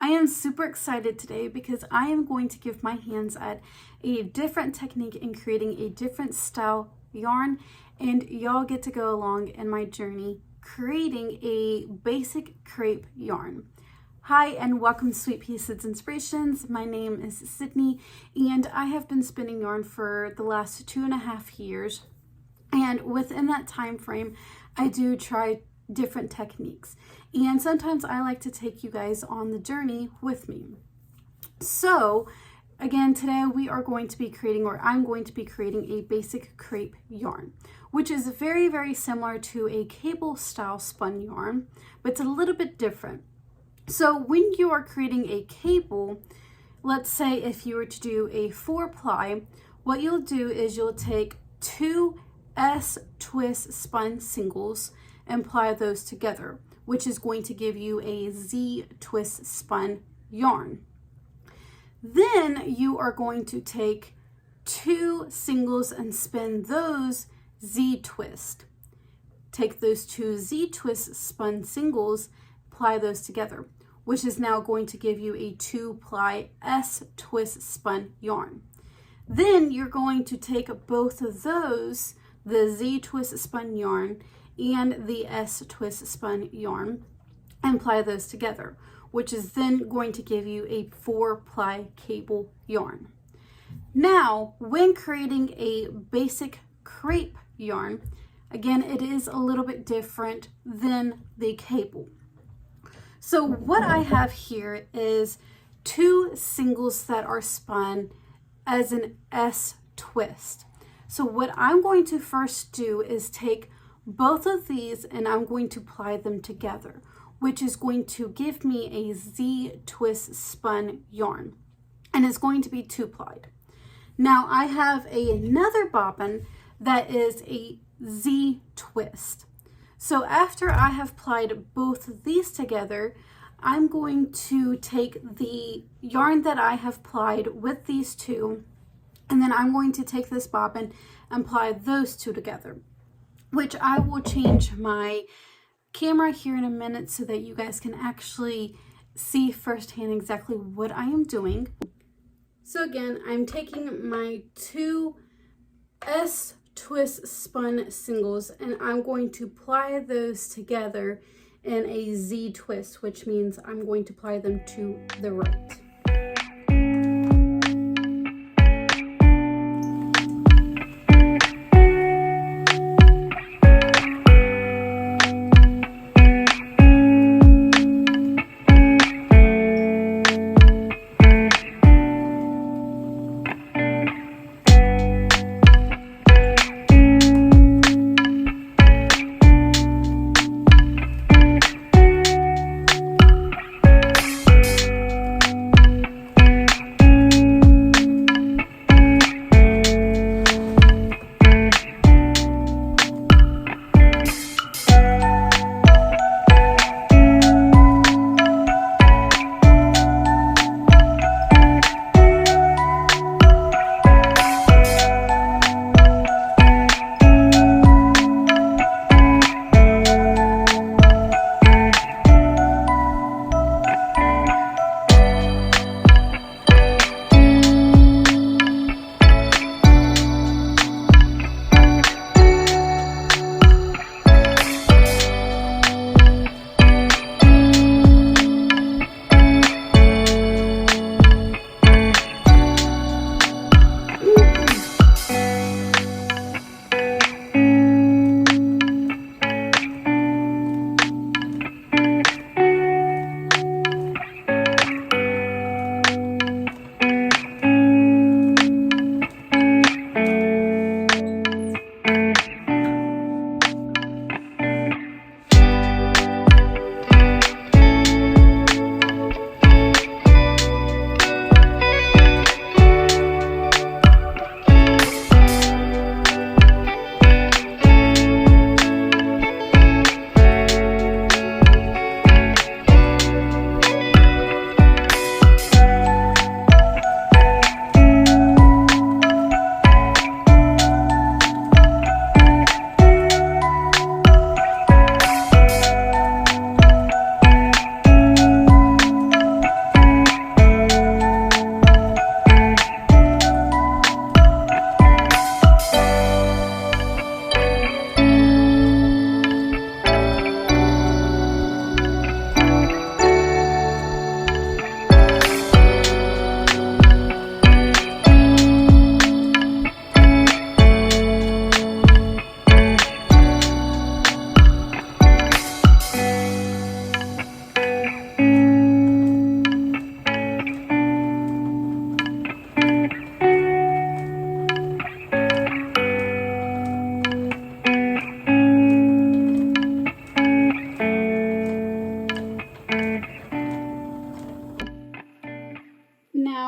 I am super excited today because I am going to give my hands at a different technique in creating a different style yarn, and y'all get to go along in my journey creating a basic crepe yarn. Hi and welcome to Sweet Pea Seeds Inspirations. My name is Sydney and I have been spinning yarn for the last 2.5 years, and within that time frame I do try different techniques, and sometimes I like to take you guys on the journey with me. So again, today we are going to be creating, or I'm going to be creating, a basic crepe yarn, which is very similar to a cable style spun yarn, but it's a little bit different. So when you are creating a cable, let's say if you were to do a 4-ply, what you'll do is you'll take 2 S-twist spun singles and ply those together, which is going to give you a Z-twist spun yarn. Then you are going to take 2 singles and spin those Z-twist. Take those 2 Z-twist spun singles, ply those together, which is now going to give you a 2-ply S-twist spun yarn. Then you're going to take both of those, the Z-twist spun yarn and the S-twist spun yarn, and ply those together, which is then going to give you a 4-ply cable yarn. Now, when creating a basic crepe yarn, again, it is a little bit different than the cable. So what I have here is 2 singles that are spun as an S-twist. So what I'm going to first do is take both of these and I'm going to ply them together, which is going to give me a Z-twist spun yarn, and it's going to be 2-plied. Now I have another bobbin that is a Z-twist. So after I have plied both of these together, I'm going to take the yarn that I have plied with these 2, and then I'm going to take this bobbin and ply those 2 together, which I will change my camera here in a minute so that you guys can actually see firsthand exactly what I am doing. So again, I'm taking my 2 S-twist spun singles and I'm going to ply those together in a Z-twist, which means I'm going to ply them to the right.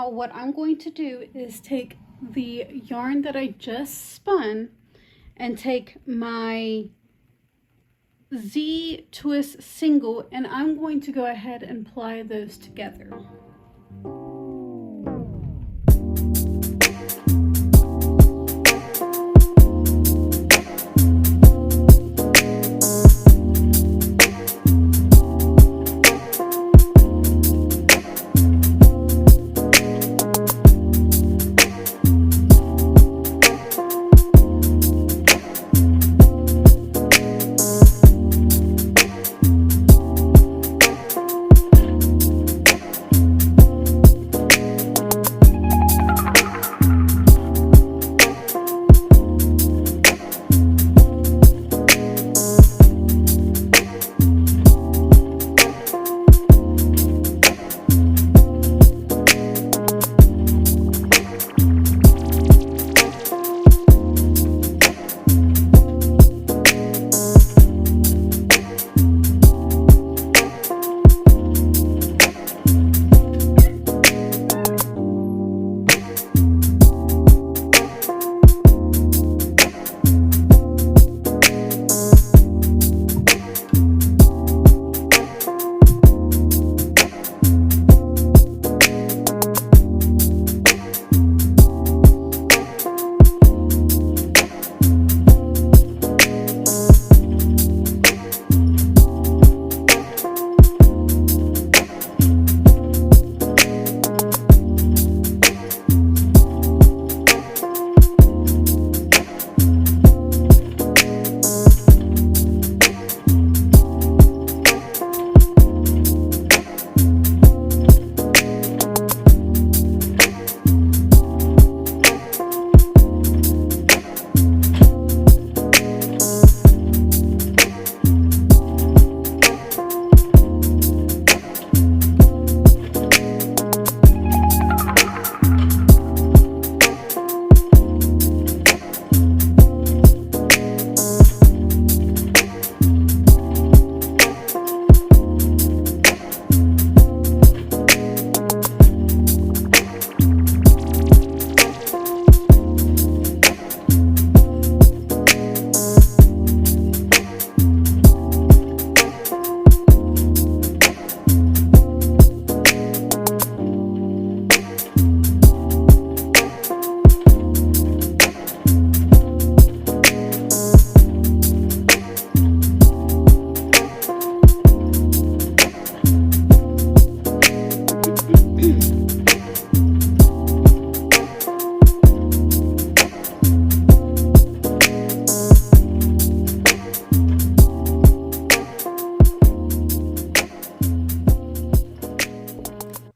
now what I'm going to do is take the yarn that I just spun and take my Z twist single, and I'm going to go ahead and ply those together.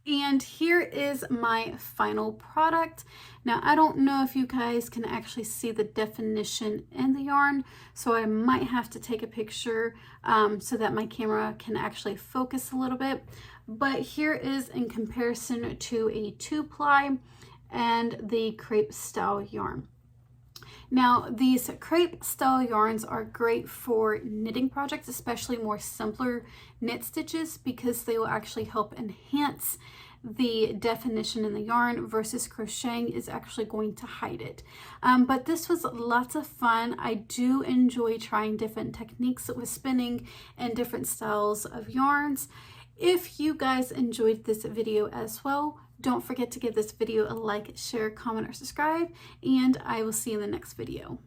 And here is my final product. Now, I don't know if you guys can actually see the definition in the yarn, so I might have to take a picture so that my camera can actually focus a little bit. But here is in comparison to a 2-ply and the crepe style yarn. Now, these crepe style yarns are great for knitting projects, especially more simpler knit stitches, because they will actually help enhance the definition in the yarn, versus crocheting is actually going to hide it. But this was lots of fun. I do enjoy trying different techniques with spinning and different styles of yarns. If you guys enjoyed this video as well, don't forget to give this video a like, share, comment, or subscribe, and I will see you in the next video.